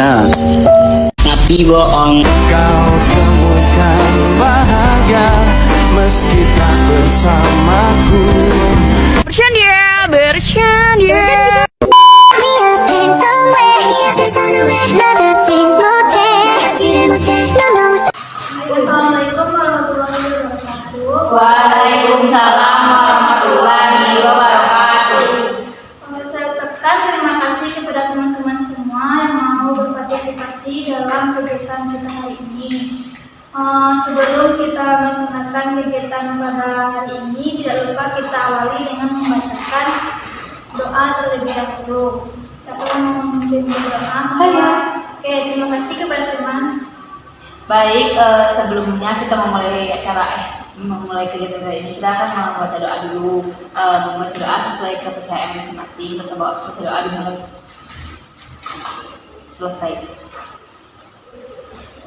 semuanya. Tapi bohong. Kau temukan bahagia meski tak bersamaku. Bercanda, bercanda. Assalamualaikum warahmatullahi wabarakatuh. Waalaikumsalam warahmatullahi wabarakatuh. Saya ucapkan terima kasih kepada teman-teman semua yang mau berpartisipasi dalam kegiatan kita hari ini. Sebelum kita melaksanakan kegiatan pada hari ini, tidak lupa kita awali dengan membacakan doa terlebih dahulu. Siapa yang mau memimpin doa? Saya. Oke, terima kasih kepada teman. Baik, sebelumnya kita memulai memulai kegiatan hari ini, kita akan membaca doa dulu. Membaca doa sesuai kepercayaan masing-masing. Kita baca doa dimulai. Selesai.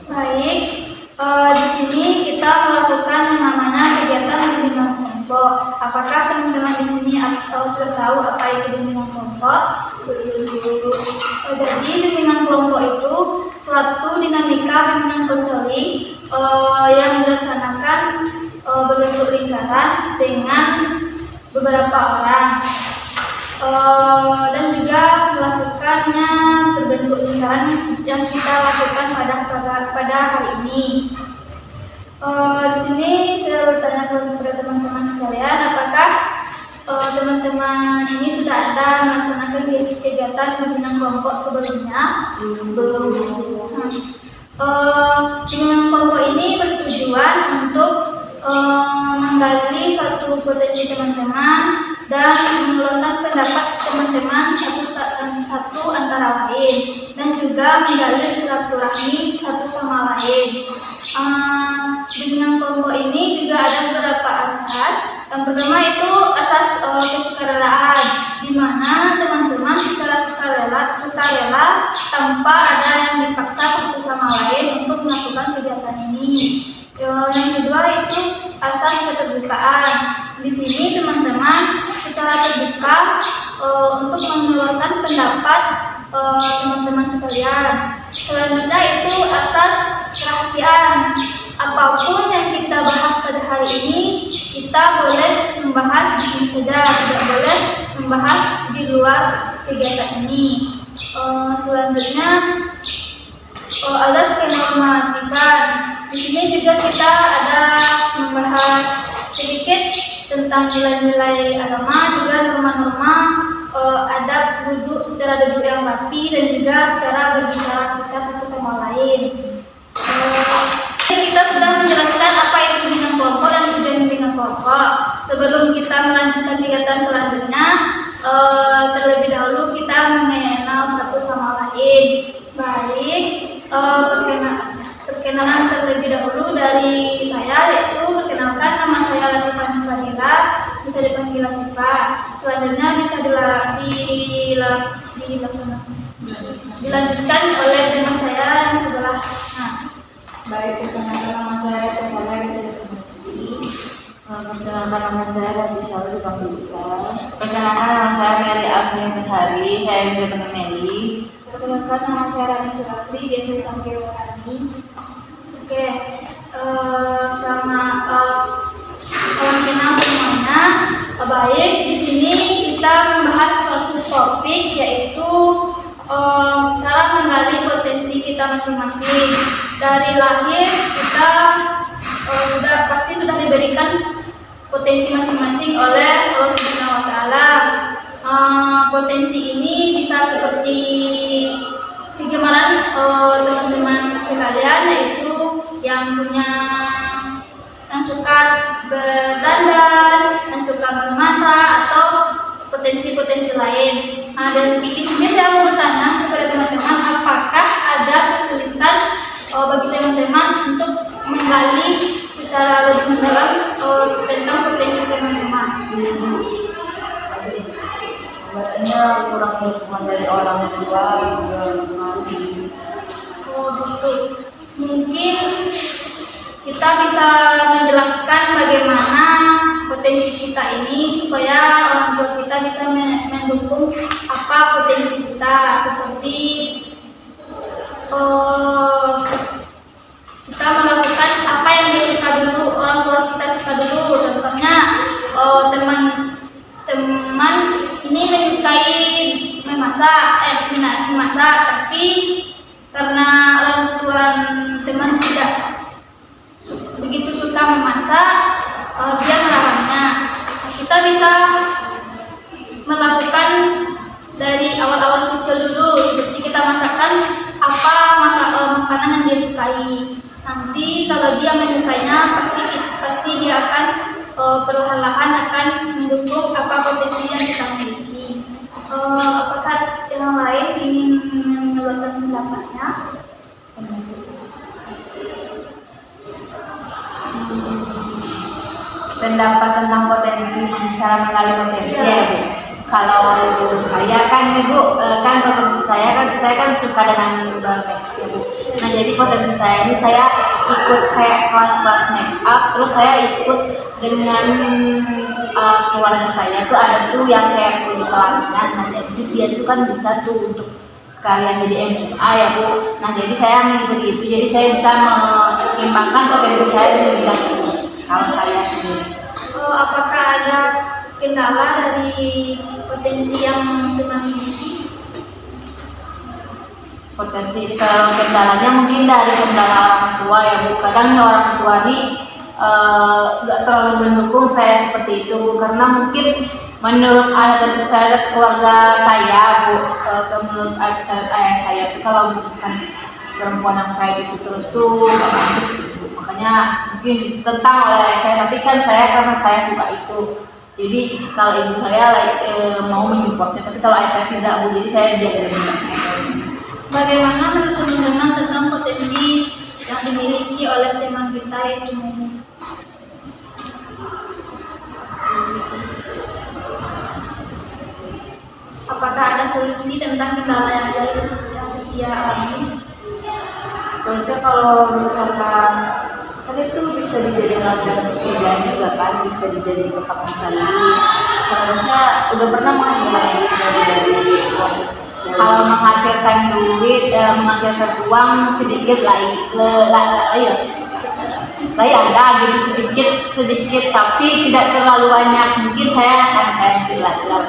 Baik, di sini kita melakukan yang namanya kegiatan bimbingan kelompok. Apakah teman-teman di sini sudah tahu apa itu bimbingan kelompok? Jadi bimbingan kelompok itu suatu dinamika bimbingan konseling yang dilaksanakan berbentuk lingkaran dengan beberapa orang dan juga melakukannya berbentuk lingkaran yang kita lakukan pada hari ini. Di sini saya bertanya kepada teman-teman sekalian, apakah teman-teman ini sudah ada melaksanakan kegiatan bimbingan kelompok sebelumnya? Belum. Bimbingan kelompok ini bertujuan untuk menggali suatu potensi teman-teman dan mengeluarkan pendapat teman-teman satu antara lain, dan juga menggali silaturahmi satu sama lain. Bimbingan kelompok ini juga ada beberapa asas. Yang pertama itu asas kesukarelaan, di mana teman-teman secara sukarela tanpa ada yang dipaksa satu sama lain untuk melakukan kegiatan ini. Yang kedua itu asas keterbukaan. Di sini teman-teman secara terbuka untuk mengeluarkan pendapat teman-teman sekalian. Selanjutnya itu asas kerahasiaan. Apapun yang kita bahas pada hari ini, kita boleh membahas di sini saja, tidak boleh membahas di luar kegiatan ini. Selanjutnya ada skenormatika. Di sini juga kita ada membahas sedikit tentang nilai-nilai agama, juga norma-norma adab duduk secara duduk yang rapi, dan juga secara berbicara kita satu sama lain. Kita sudah menjelaskan apa itu bimbingan kelompok dan tujuan bimbingan kelompok. Sebelum kita melanjutkan kegiatan selanjutnya, terlebih dahulu kita mengenal satu sama lain. Baik, perkenalan terlebih dahulu dari saya, yaitu perkenalkan, nama saya Latifah Fadila, bisa dipanggil Latifah. Selanjutnya bisa dilanjutkan oleh teman saya yang sebelah. Baik, perkenalkan nama saya Sofala, bisa dipanggil. Perkenalkan nama saya Rati Syarul, dipanggil Isa. Perkenalkan nama saya Meli Agni Hari, saya juga teman Meli. Perkenalkan nama saya Rani Sulastri, biasa dipanggil Rani. Oke, salam kenal semuanya. Baik, di sini kita membahas suatu topik, yaitu cara menggali potensi kita masing-masing. Dari lahir kita pasti sudah diberikan potensi masing-masing oleh Allah Subhanahu wa Ta'ala. Potensi ini bisa seperti kegemaran teman-teman sekalian, yaitu yang suka berdandan, yang suka memasak, atau potensi-potensi lain. Dan di sini saya mau bertanya kepada teman-teman, apakah ada kesulitan bagi teman-teman untuk menggali secara lebih mendalam tentang potensi teman-teman? Katanya kurang dukungan dari orang tua juga Gitu. Mungkin kita bisa menjelaskan bagaimana potensi kita ini supaya orang tua kita bisa mendukung apa potensi kita, seperti memasak, tapi karena orang tua teman tidak begitu suka memasak, dia melarangnya. Kita bisa melakukan dari awal-awal kecil dulu, seperti kita masakkan apa makanan yang dia sukai. Nanti kalau dia menyukainya, pasti dia akan perlahan-lahan akan mendukung apa potensi yang kita miliki. Apakah yang lain ingin mengeluarkan pendapatnya? Pendapat tentang potensi, cara menggali potensi ya Bu. Kalau saya kan Ibu, kan potensi saya kan suka dengan make ya Bu. Nah jadi potensi saya ini saya ikut kayak kelas-kelas make up, terus saya ikut dengan keluarga saya tuh ada tuh yang kayak kulit pelaminan. Nah jadi dia tuh kan bisa tuh untuk sekalian jadi MUA ya Bu. Nah jadi saya mengikuti itu, jadi saya bisa mengembangkan potensi saya di bidang itu. Kalau saya sendiri. Apakah ada kendala dari potensi yang teman miliki? Potensi kalau kendalanya mungkin dari kendala orang tua ya Bu. Kadang orang tua nih nggak terlalu mendukung saya seperti itu Bu, karena mungkin menurut adat istiadat keluarga saya Bu, menurut adat istiadat ayah saya itu kalau misalkan perempuan yang kayak gitu terus tuh nggak bagus gitu. Makanya mungkin ditentang oleh ayah saya, tapi kan saya karena saya suka itu, jadi kalau ibu saya mau menyupportnya, tapi kalau ayah saya tidak Bu, jadi saya jaga dengan Bagaimana menurut teman-teman tentang potensi yang dimiliki oleh teman kita itu? Apakah ada solusi tentang kendala yang dia alami? Soalnya kalau misalkan kan itu bisa dijadikan ladang pekerjaan juga kan, bisa dijadikan tempat mencari. Seharusnya udah pernah menghasilkan duit dari kalau menghasilkan duit, menghasilkan uang sedikit ada jadi sedikit tapi tidak terlalu banyak. Mungkin karena saya masih belajar,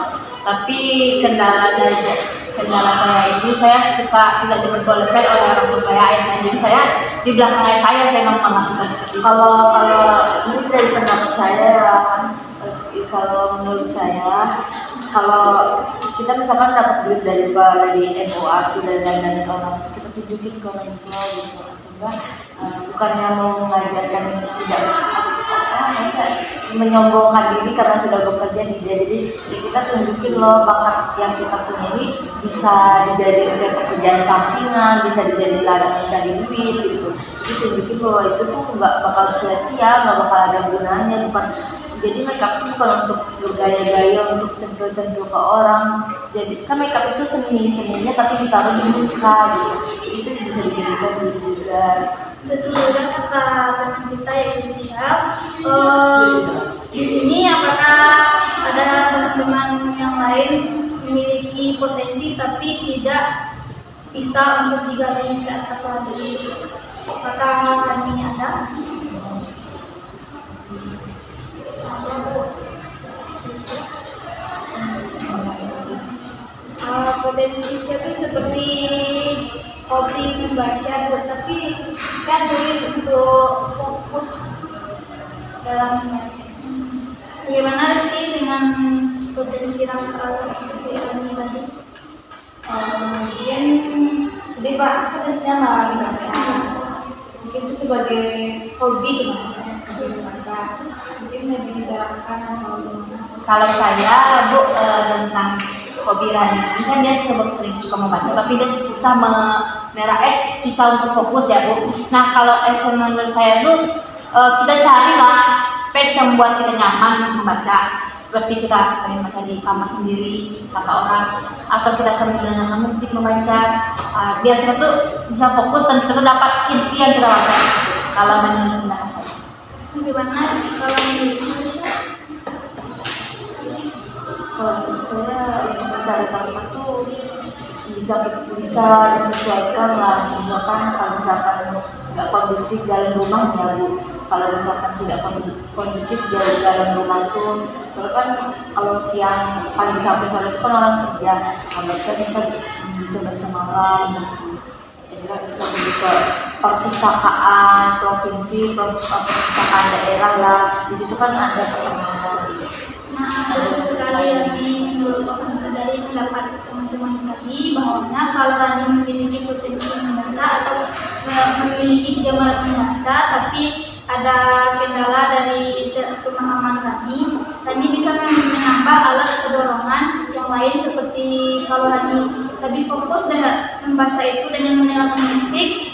tapi kendala saya ini saya suka tidak diperbolehkan oleh orang tua saya, ayah saya. Jadi saya di belakang ayah saya memang melakukan seperti itu. Kalau ini dari pendapat saya, kalau menurut saya, kalau kita misalkan dapat duit dari MOA itu dari orang, kita tunjukin ke orang tua gitu, atau enggak bukannya mau mengajarkan tidak menyombongkan diri karena sudah bekerja di dia. Jadi kita tunjukin loh bakat yang kita punya ini bisa dijadikan pekerjaan sampingan, bisa dijadikan ladang mencari duit gitu. Jadi tunjukin bahwa itu tuh nggak bakal sia-sia, nggak bakal ada gunanya. Jadi makeup itu bukan untuk bergaya-gaya, untuk centil-centil ke orang. Jadi kan makeup itu seninya tapi ditaruh di muka gitu. Itu bisa dijadikan duit juga. Betul juga kata teman kita yang Indonesia. Di sini apakah ada teman-teman yang lain memiliki potensi tapi tidak bisa untuk digali ke atas lagi? Apakah ini ada? Potensi saya itu seperti hobi membaca Bu, tapi saya sulit untuk fokus dalam membaca. Bagaimana Rizky dengan potensi ini tadi? Mungkin jadi Pak potensinya malah membaca. Mungkin itu sebagai hobi teman-teman membaca. Mungkin lebih diterapkan kalau saya Bu tentang hobi Rani ini kan dia sering suka membaca, tapi dia susah susah untuk fokus ya Bu. Nah kalau menurut saya tuh kita carilah space yang buat kita nyaman membaca, seperti kita membaca di kamar sendiri tanpa orang, atau kita sambil mendengarkan musik membaca, biar kita tuh bisa fokus dan kita tuh dapat inti yang kita baca. Kalau menurut saya. Bagaimana kalau menurut Indonesia? Kalau menurut saya mencari tempat tuh bisa disesuaikan lah. Misalkan kalau misalkan nggak kondusif dalam rumah ya Bu. Kalau misalkan tidak kondusif dari dalam rumah tuh, soalnya kan kalau siang pagi sampai sore itu kan orang kerja, kalau bisa bisa baca malam gitu. Kira bisa pergi ke perpustakaan provinsi, perpustakaan daerah lah. Di situ kan ada pertemuan. Nah, betul sekali Rani, menurut dari pendapat teman-teman tadi bahwa kalau Rani memiliki potensi membaca atau memiliki kegemaran membaca, tapi ada kendala dari pemahaman Rani bisa menambah alat pedorongan yang lain seperti kalau Rani lebih fokus dengan membaca itu dengan mendengarkan musik,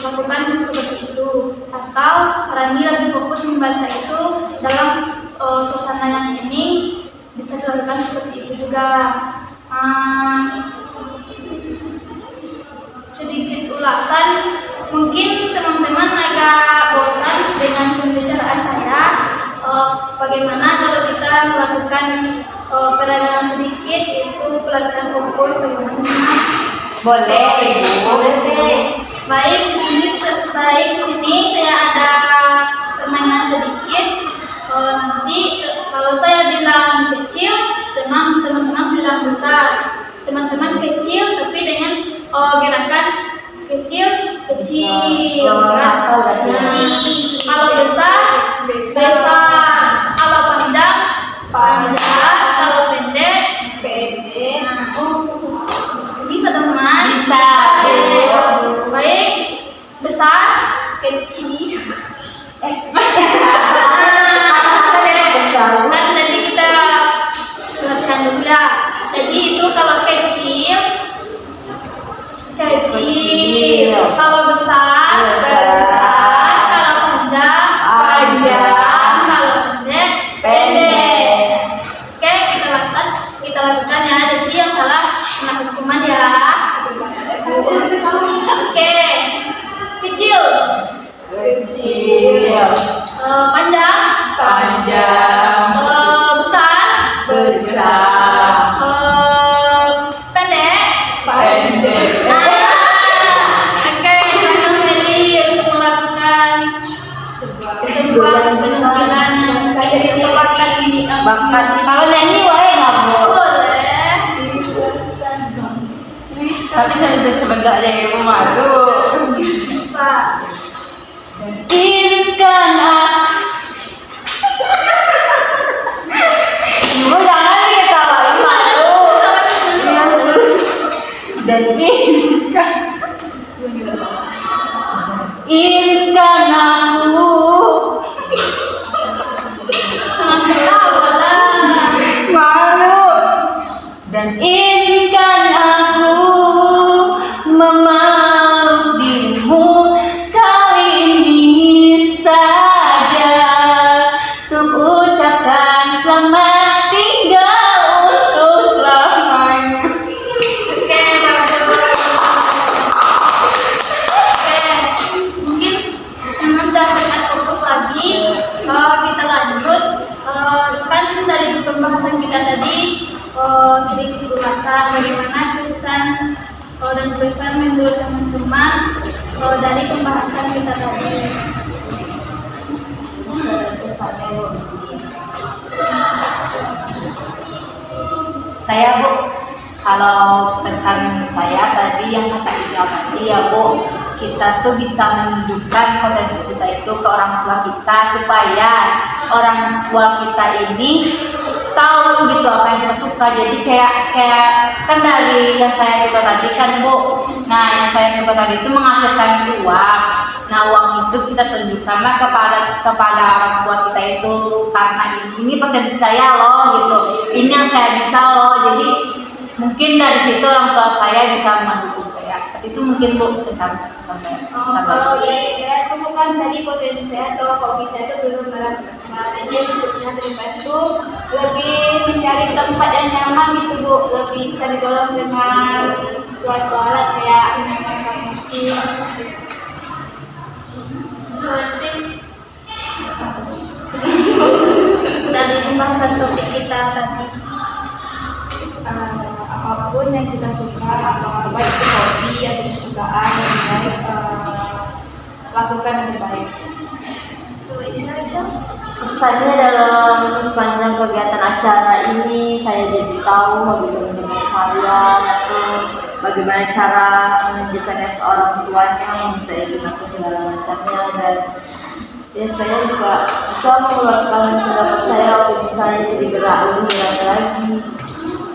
lakukan seperti itu, atau Rani lebih fokus membaca itu dalam suasana yang ini bisa dilakukan seperti itu juga. Sedikit ulasan, mungkin teman-teman agak bosan dengan pembicaraan saya. Bagaimana kalau kita melakukan peregangan sedikit, yaitu pelatihan fokus bagaimana? Boleh, Baik, di sini saya ada permainan sedikit. Nanti kalau saya bilang kecil, teman-teman bilang besar. Teman-teman kecil tapi dengan gerakan kecil. Nah, kalau besar, kalau panjang, kalau pendek. Nah, bisa teman? Bisa. Baik, besar, kecil. Kan tadi kita latihan dulu ya. Jadi itu kalau kecil, kalau besar, kalau panjang, kalau pendek. Oke, kita lakukan ya. Jadi yang salah kena hukuman ya. Oke, kecil, panjang, besar, pendek. Oke, sekarang Meli untuk melakukan sebuah penampilan yang kayak Bakat. Kalau nyanyi wae nggak boleh. Tapi sebentar aja ibu malu. Pak. Izinkan aku. Ibu jangan diketawain malu. Dan izinkan aku malu dan izinkan aku memeluk dirimu kali ini saja untuk ucapkan selamat tinggal untuk selamanya. Oke, bagus. Oke, mungkin teman dapat fokus lagi. Kita lanjut. Kan dari pembahasan kita tadi sedikit ulasan bagaimana pesan menurut teman-teman dari pembahasan kita tadi. Saya Bu, kalau pesan saya tadi yang kata Isya tadi ya Bu, kita tuh bisa menunjukkan potensi kita itu ke orang tua kita supaya orang tua kita ini tahu gitu apa yang kita suka. Jadi kayak kan dari yang saya suka tadi kan Bu, nah yang saya suka tadi itu menghasilkan uang. Nah uang itu kita tunjukkanlah kepada orang tua kita itu, karena ini potensi saya loh gitu, ini yang saya bisa loh. Jadi mungkin dari situ orang tua saya bisa mendukung saya. Seperti itu mungkin Bu pesan saya. Kalau dari saya itu bukan tadi potensi saya atau hobi saya itu belum jadi untuk saya terbantu lebih mencari tempat yang nyaman gitu Bu, lebih bisa didorong dengan suatu alat kayak menambahkan musik. Dari pembahasan topik kita tadi, apapun yang kita suka, atau baik itu hobi atau kesukaan yang baik, lakukan yang baik. Kesannya dalam sepanjang kegiatan acara ini saya jadi tahu hobi teman-teman saya, atau bagaimana cara menunjukkan ke orang tuanya, meminta izin aku segala macamnya. Dan ya saya juga bisa mengeluarkan pendapat saya waktu misalnya jadi gerak lebih lagi.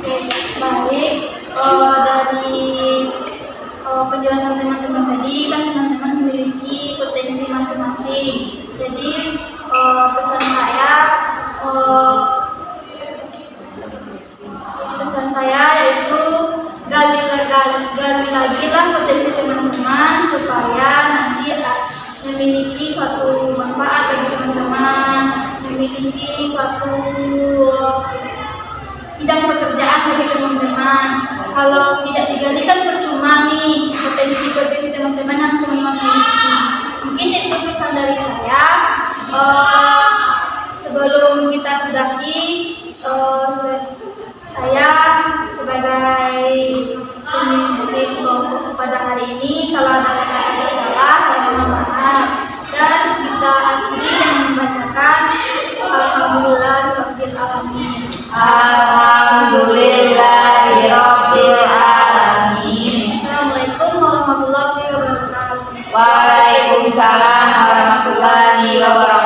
Oke, baik. Dari penjelasan teman-teman tadi kan teman-teman memiliki potensi masing-masing. Jadi pesan saya yaitu gali lagi lah potensi teman-teman supaya nanti memiliki suatu manfaat bagi teman-teman, memiliki suatu bidang pekerjaan bagi teman-teman. Kalau tidak digali kan percuma nih potensi teman-teman yang teman-teman miliki. Mungkin itu pesan dari saya. Sebelum kita sudahi, saya sebagai pemimpin kelompok pada hari ini, kalau ada kata-kata salah, saya mohon maaf. Dan kita akhiri dengan membacakan Alhamdulillahirabbil alamin. Alhamdulillahirabbil alamin. Assalamualaikum warahmatullahi wabarakatuh. Waalaikumsalam warahmatullahi wabarakatuh.